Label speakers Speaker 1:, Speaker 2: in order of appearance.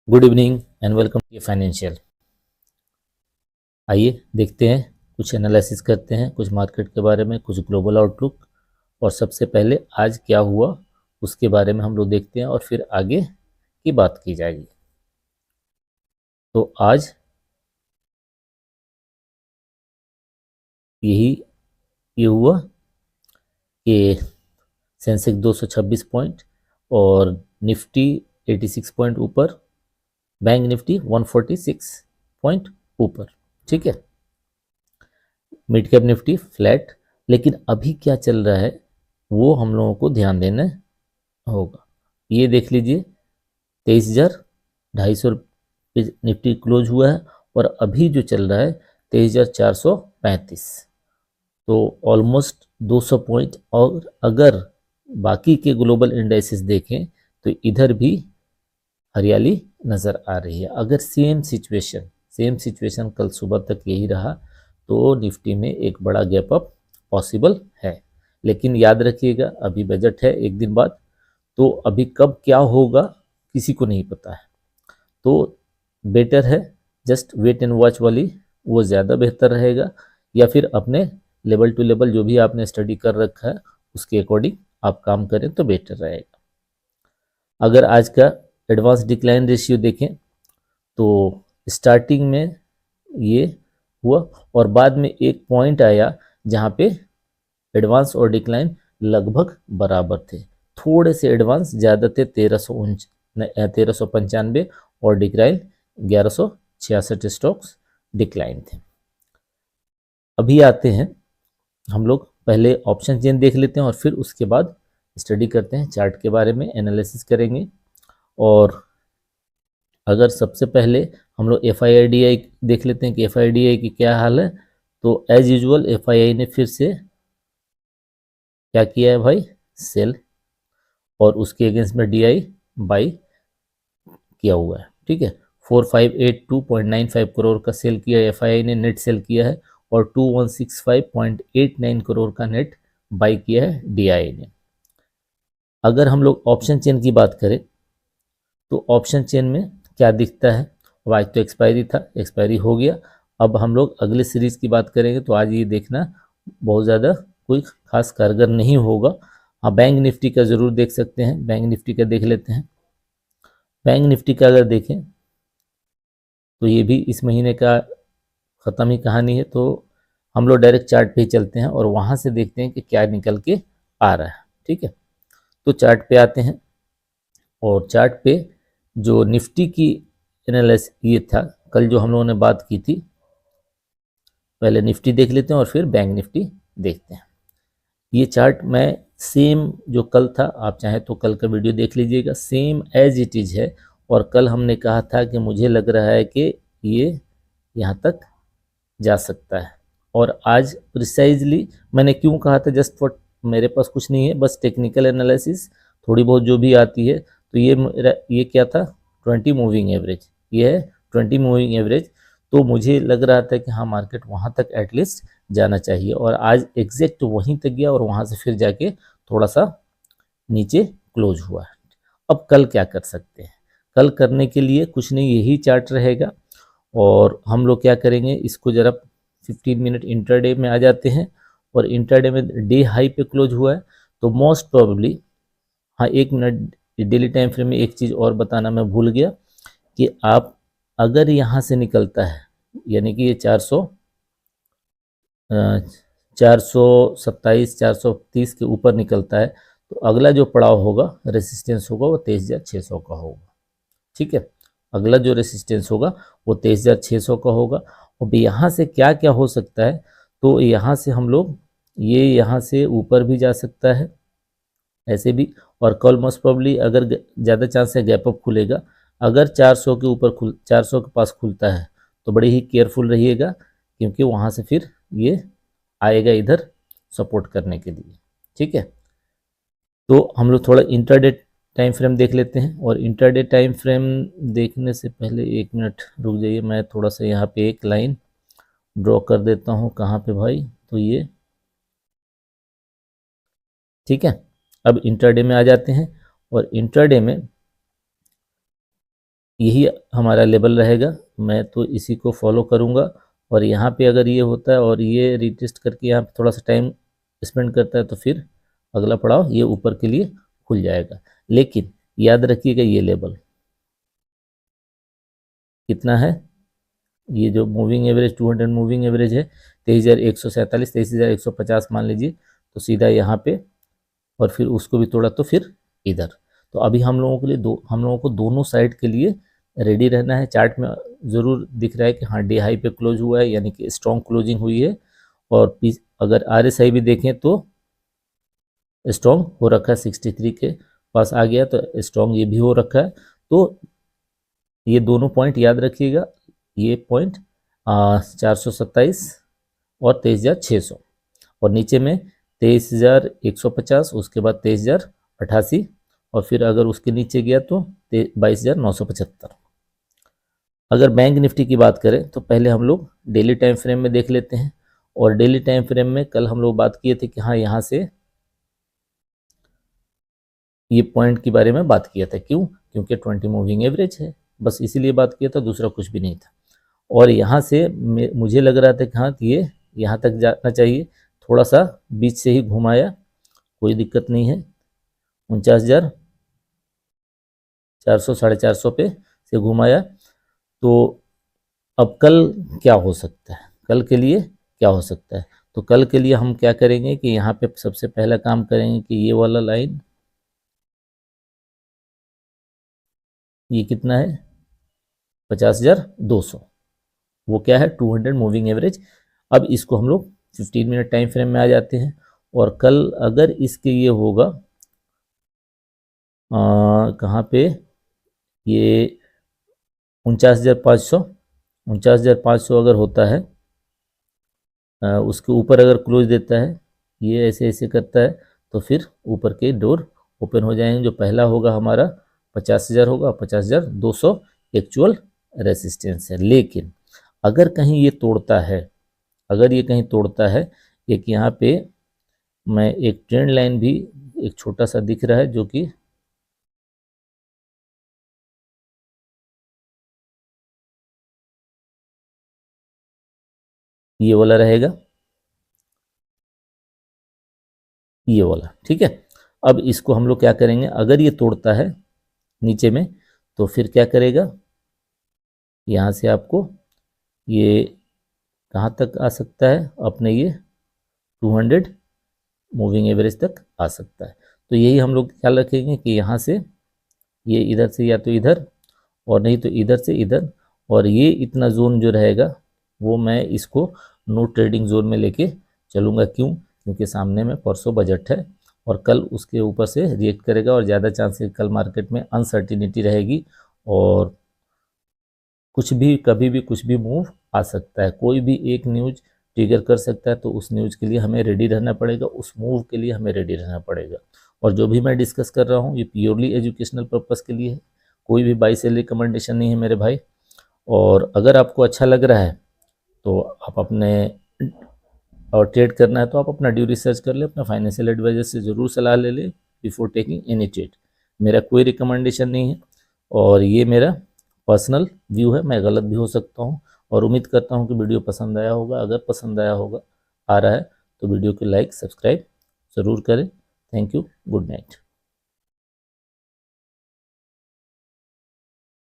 Speaker 1: Good evening and welcome to financial. आइए देखते हैं, कुछ एनालिसिस करते हैं, कुछ मार्केट के बारे में, कुछ ग्लोबल आउटलुक और सबसे पहले आज क्या हुआ उसके बारे में हम लोग देखते हैं और फिर आगे की बात की जाएगी। तो आज ये हुआ कि सेंसेक्स 226 पॉइंट और निफ्टी 86 पॉइंट ऊपर, बैंक निफ्टी 146 पॉइंट ऊपर। ठीक है, मिड कैप निफ्टी फ्लैट। लेकिन अभी क्या चल रहा है वो हम लोगों को ध्यान देना होगा। ये देख लीजिए, 23,250 रुपये निफ्टी क्लोज हुआ है और अभी जो चल रहा है 23,435। तो ऑलमोस्ट 200 पॉइंट। और अगर बाकी के ग्लोबल इंडेक्सेस देखें तो इधर भी हरियाली नज़र आ रही है। अगर सेम सिचुएशन कल सुबह तक यही रहा तो निफ्टी में एक बड़ा गैप अप पॉसिबल है। लेकिन याद रखिएगा, अभी बजट है एक दिन बाद, तो अभी कब क्या होगा किसी को नहीं पता है। तो बेटर है जस्ट वेट एंड वॉच वाली, वो ज़्यादा बेहतर रहेगा। या फिर अपने लेवल टू लेवल जो भी आपने स्टडी कर रखा है उसके अकॉर्डिंग आप काम करें तो बेटर रहेगा। अगर आज का एडवांस डिक्लाइन रेशियो देखें तो स्टार्टिंग में ये हुआ और बाद में एक पॉइंट आया जहाँ पे एडवांस और डिक्लाइन लगभग बराबर थे। थोड़े से एडवांस ज़्यादा थे, 1395 और डिक्लाइन 1166 स्टॉक्स डिक्लाइन थे। अभी आते हैं हम लोग, पहले ऑप्शन चेन देख लेते हैं और फिर उसके बाद स्टडी करते हैं, चार्ट के बारे में एनालिसिस करेंगे। और अगर सबसे पहले हम लोग FIDI देख लेते हैं कि FIDI की क्या हाल है, तो एज यूजुअल FII ने फिर से क्या किया है भाई, सेल, और उसके अगेंस्ट में DI बाई किया हुआ है। ठीक है, 4582.95 करोड़ का सेल किया है FII ने, नेट सेल किया है, और 2165.89 करोड़ का नेट बाई किया है DI ने। अगर हम लोग ऑप्शन चेन की बात करें तो ऑप्शन चेन में क्या दिखता है, अब आज तो एक्सपायरी था, एक्सपायरी हो गया। अब हम लोग अगले सीरीज की बात करेंगे तो आज ये देखना बहुत ज़्यादा कोई खास कारगर नहीं होगा। हाँ, बैंक निफ्टी का ज़रूर देख सकते हैं, बैंक निफ्टी का देख लेते हैं। बैंक निफ्टी का अगर देखें तो ये भी इस महीने का ख़त्म ही कहानी है। तो हम लोग डायरेक्ट चार्ट पे ही चलते हैं और वहाँ से देखते हैं कि क्या निकल के आ रहा है। ठीक है, तो चार्ट पे आते हैं और चार्ट पे जो निफ्टी की एनालिसिस ये था कल जो हम लोगों ने बात की थी, पहले निफ्टी देख लेते हैं और फिर बैंक निफ्टी देखते हैं। ये चार्ट मैं सेम जो कल था, आप चाहें तो कल का वीडियो देख लीजिएगा, सेम एज इट इज़ है। और कल हमने कहा था कि मुझे लग रहा है कि ये यहाँ तक जा सकता है। और आज प्रिसाइजली मैंने क्यों कहा था, जस्ट फॉर, मेरे पास कुछ नहीं है, बस टेक्निकल एनालिसिस थोड़ी बहुत जो भी आती है। तो ये क्या था, 20 मूविंग एवरेज, ये है 20 मूविंग एवरेज। तो मुझे लग रहा था कि हाँ, मार्केट वहाँ तक एटलीस्ट जाना चाहिए और आज एग्जैक्ट वहीं तक गया और वहाँ से फिर जाके थोड़ा सा नीचे क्लोज हुआ है। अब कल क्या कर सकते हैं, कल करने के लिए कुछ नहीं, यही चार्ट रहेगा। और हम लोग क्या करेंगे, इसको ज़रा 15 मिनट इंटरडे में आ जाते हैं और इंटरडे में डे हाई पे क्लोज हुआ है तो मोस्ट प्रोबेबली, हाँ एक मिनट, डेली टाइम फ्रेम में एक चीज़ और बताना मैं भूल गया कि आप अगर यहाँ से निकलता है, यानी कि ये 427 430 के ऊपर निकलता है तो अगला जो पड़ाव होगा, रेसिस्टेंस होगा, वो 23,600 का होगा। ठीक है, अगला जो रेसिस्टेंस होगा वो 23,600 का होगा। अब यहाँ से क्या क्या हो सकता है, तो यहाँ से हम लोग, ये यहाँ से ऊपर भी जा सकता है ऐसे भी, और कल मोस्ट प्रोबेबली अगर ज़्यादा चांस है गैप अप खुलेगा। अगर 400 के ऊपर 400 के पास खुलता है तो बड़े ही केयरफुल रहिएगा, क्योंकि वहाँ से फिर ये आएगा इधर सपोर्ट करने के लिए। ठीक है, तो हम लोग थोड़ा इंटरडे टाइम फ्रेम देख लेते हैं। और इंटरडे टाइम फ्रेम देखने से पहले एक मिनट रुक जाइए, मैं थोड़ा सा यहाँ पे एक लाइन ड्रॉ कर देता हूँ। कहाँ पे भाई, तो ये ठीक है। अब इंटरडे में आ जाते हैं और इंटरडे में यही हमारा लेवल रहेगा, मैं तो इसी को फॉलो करूँगा। और यहाँ पे अगर ये होता है और ये रिटेस्ट करके यहाँ पे थोड़ा सा टाइम स्पेंड करता है तो फिर अगला पड़ाव ये ऊपर के लिए खुल जाएगा। लेकिन याद रखिएगा ये लेवल कितना है, ये जो मूविंग एवरेज 200 मूविंग एवरेज है 23,147, 23,150 मान लीजिए, तो सीधा यहाँ पे और फिर उसको भी तोड़ा तो फिर इधर। तो अभी हम लोगों के लिए हम लोगों को दोनों साइड के लिए रेडी रहना है। चार्ट में ज़रूर दिख रहा है कि हाँ डे हाई पे क्लोज हुआ है, यानी कि स्ट्रॉन्ग क्लोजिंग हुई है। और अगर RSI भी देखें तो स्ट्रॉन्ग हो रखा है, 63 के पास आ गया तो स्ट्रॉन्ग ये भी हो रखा है। तो ये दोनों पॉइंट याद रखिएगा, ये पॉइंट 427 और 23,600, और नीचे में 23,150, उसके बाद 23,088, और फिर अगर उसके नीचे गया तो 22,975। अगर बैंक निफ्टी की बात करें तो पहले हम लोग डेली टाइम फ्रेम में देख लेते हैं। और डेली टाइम फ्रेम में कल हम लोग बात किए थे कि हाँ यहाँ से ये पॉइंट के बारे में बात किया था। क्यों? क्योंकि 20 मूविंग एवरेज है, बस इसीलिए बात किया था, दूसरा कुछ भी नहीं था। और यहाँ से मुझे लग रहा था कि हाँ ये यहाँ तक जाना चाहिए, थोड़ा सा बीच से ही घुमाया, कोई दिक्कत नहीं है। 49,400 450 पे से घुमाया। तो अब कल क्या हो सकता है, कल के लिए क्या हो सकता है? तो कल के लिए हम क्या करेंगे कि यहाँ पे सबसे पहला काम करेंगे कि ये वाला लाइन, ये कितना है 50,200, वो क्या है 200 मूविंग एवरेज। अब इसको हम लोग 15 मिनट टाइम फ्रेम में आ जाते हैं। और कल अगर इसके ये होगा कहाँ पे, ये 49,500 अगर होता है, उसके ऊपर अगर क्लोज देता है, ये ऐसे ऐसे करता है, तो फिर ऊपर के डोर ओपन हो जाएंगे। जो पहला होगा हमारा 50,000 होगा, 50,200 एक्चुअल रेसिस्टेंस है। लेकिन अगर कहीं ये तोड़ता है, अगर ये कहीं तोड़ता है, एक यहाँ पे मैं एक ट्रेंड लाइन भी एक छोटा सा दिख रहा है, जो कि ये वाला रहेगा, ये वाला, ठीक है। अब इसको हम लोग क्या करेंगे, अगर ये तोड़ता है नीचे में तो फिर क्या करेगा, यहाँ से आपको ये कहाँ तक आ सकता है, अपने ये 200 मूविंग एवरेज तक आ सकता है। तो यही हम लोग ख्याल रखेंगे कि यहाँ से ये इधर से या तो इधर और नहीं तो इधर से इधर, और ये इतना जोन जो रहेगा वो मैं इसको नो ट्रेडिंग जोन में लेके चलूँगा। क्यों? क्योंकि सामने में परसों बजट है और कल उसके ऊपर से रिएक्ट करेगा, और ज़्यादा चांस है कल मार्केट में अनसर्टिनिटी रहेगी और कुछ भी कभी भी कुछ भी मूव आ सकता है। कोई भी एक न्यूज़ ट्रिगर कर सकता है, तो उस न्यूज़ के लिए हमें रेडी रहना पड़ेगा, उस मूव के लिए हमें रेडी रहना पड़ेगा। और जो भी मैं डिस्कस कर रहा हूँ ये प्योरली एजुकेशनल पर्पज़ के लिए है, कोई भी बाई सेल रिकमेंडेशन नहीं है मेरे भाई। और अगर आपको अच्छा लग रहा है तो आप अपने और ट्रेड करना है तो आप अपना ड्यू रिसर्च कर ले, अपना फाइनेंशियल एडवाइजर से ज़रूर सलाह ले ले बिफोर टेकिंग एनी ट्रेड। मेरा कोई रिकमेंडेशन नहीं है और ये मेरा पर्सनल व्यू है, मैं गलत भी हो सकता हूँ। और उम्मीद करता हूँ कि वीडियो पसंद आया होगा। अगर पसंद आया होगा, आ रहा है, तो वीडियो को लाइक सब्सक्राइब ज़रूर करें। Thank you, good night.